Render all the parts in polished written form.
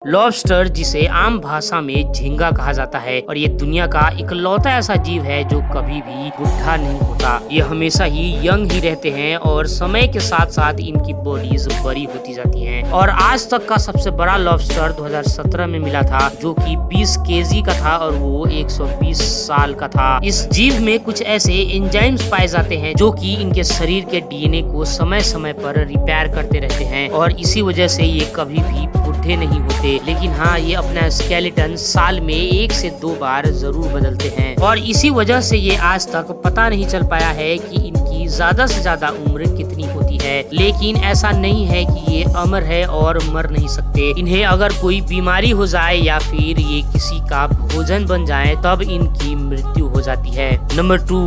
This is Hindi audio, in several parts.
लॉबस्टर, जिसे आम भाषा में झींगा कहा जाता है, और ये दुनिया का इकलौता ऐसा जीव है जो कभी भी बुढ़ा नहीं होता। ये हमेशा ही यंग ही रहते हैं और समय के साथ साथ इनकी बॉडीज बड़ी होती जाती हैं। और आज तक का सबसे बड़ा लॉबस्टर 2017 में मिला था, जो कि 20 केजी का था और वो 120 साल का था। इस जीव में कुछ ऐसे एंजाइम्स पाए जाते हैं जो कि इनके शरीर के डीएनए को समय समय पर रिपेयर करते रहते हैं, और इसी वजह से ये कभी भी बुढ़े नहीं होते। लेकिन हाँ, ये अपना स्केलेटन साल में 1 से 2 बार जरूर बदलते हैं, और इसी वजह से ये आज तक पता नहीं चल पाया है कि इनकी ज्यादा से ज्यादा उम्र कितनी होती है। लेकिन ऐसा नहीं है कि ये अमर है और मर नहीं सकते। इन्हें अगर कोई बीमारी हो जाए या फिर ये किसी का भोजन बन जाए तब इनकी मृत्यु हो जाती है। नंबर 2,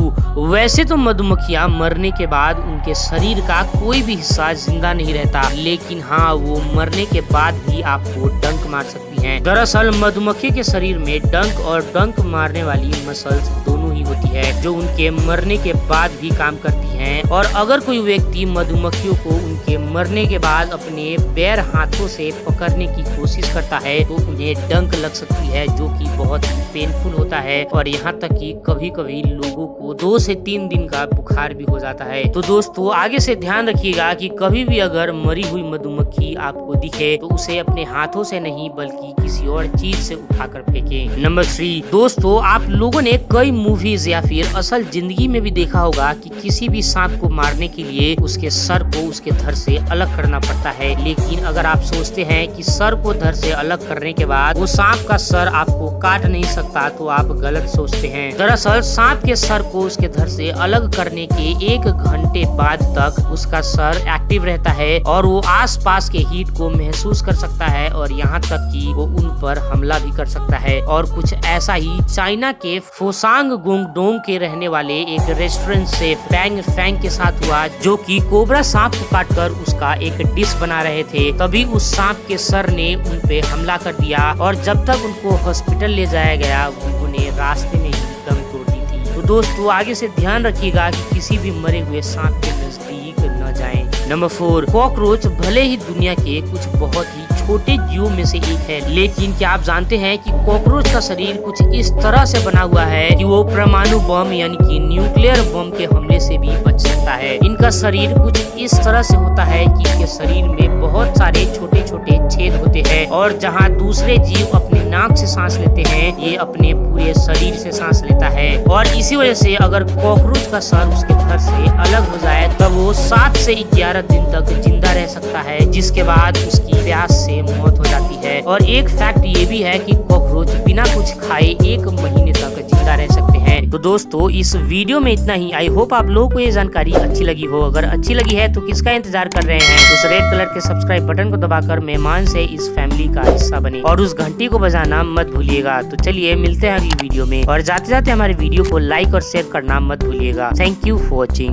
वैसे तो मधुमक्खियां मरने के बाद उनके शरीर का कोई भी हिस्सा जिंदा नहीं रहता, लेकिन हाँ, वो मरने के बाद भी आपको डंक मार सकती हैं। दरअसल मधुमक्खी के शरीर में डंक और डंक मारने वाली मसल्स दोनों ही होती है, जो उनके मरने के बाद भी काम करती हैं। और अगर कोई व्यक्ति मधुमक्खियों को उनके मरने के बाद अपने पैर हाथों से पकड़ने की कोशिश करता है तो उन्हें डंक लग सकती है, जो कि बहुत ही पेनफुल होता है, और यहाँ तक कि कभी कभी लोगों को 2 से 3 दिन का बुखार भी हो जाता है। तो दोस्तों, आगे से ध्यान रखिएगा कि कभी भी अगर मरी हुई मधुमक्खी आपको दिखे तो उसे अपने हाथों से नहीं बल्कि किसी और चीज से उठाकर फेंकें। नंबर 3, दोस्तों, आप लोगों ने कई मूवीज या फिर असल जिंदगी में भी देखा होगा कि किसी भी सांप को मारने के लिए उसके सर को उसके धड़ से अलग करना पड़ता है। लेकिन अगर आप सोचते हैं कि सर को धड़ से अलग करने के बाद वो सांप का सर आपको काट नहीं सकता, तो आप गलत सोचते हैं। दरअसल सांप के सर को उसके धड़ से अलग करने के 1 घंटे बाद तक उसका सर एक्टिव रहता है और वो आसपास के हीट को महसूस कर सकता है, और यहाँ तक कि वो उन पर हमला भी कर सकता है। और कुछ ऐसा ही चाइना के फोसांग गुंगडोंग के रहने वाले एक रेस्टोरेंट शेफ फैंग फैंग के साथ हुआ, जो कि कोबरा सांप को काटकर उसका एक डिश बना रहे थे। तभी उस सांप के सर ने उन पे हमला कर दिया, और जब तक उनको हॉस्पिटल ले जाया गया उन्होंने रास्ते में ही दम तोड़ दी थी। तो दोस्तों, आगे से ध्यान रखिएगा कि किसी भी मरे हुए सांप के नजदीक न जाएं। नंबर 4, कॉकरोच भले ही दुनिया के कुछ बहुत ही छोटे जीवों में से एक है, लेकिन क्या आप जानते हैं कि कॉकरोच का शरीर कुछ इस तरह से बना हुआ है कि वो परमाणु बम यानी कि न्यूक्लियर बम के हमले से भी बच सकता है। इनका शरीर कुछ इस तरह से होता है कि इनके शरीर में बहुत सारे छोटे छोटे छेद होते हैं, और जहाँ दूसरे जीव अपने नाक से सांस लेते हैं, ये अपने पूरे शरीर से सांस लेता है। और इसी वजह से अगर कॉकरोच का सर उसके धड़ से अलग हो जाए तब वो 7 से 11 दिन तक जिंदा रह सकता है, जिसके बाद उसकी प्यास से मौत हो जाती है। और एक फैक्ट ये भी है कि कॉकरोच बिना कुछ खाए 1 महीने तक जिंदा रह सकते हैं। तो दोस्तों, इस वीडियो में इतना ही। आई होप आप लोगों को ये जानकारी अच्छी लगी हो। अगर अच्छी लगी है तो किसका इंतजार कर रहे हैं? उस रेड कलर के सब्सक्राइब बटन को दबाकर मेहमान से इस फैमिली का हिस्सा बने, और उस घंटी को बजाना मत भूलिएगा। तो चलिए मिलते हैं अगली वीडियो में, और जाते जाते हमारे वीडियो को लाइक और शेयर करना मत भूलिएगा। Thank you for watching.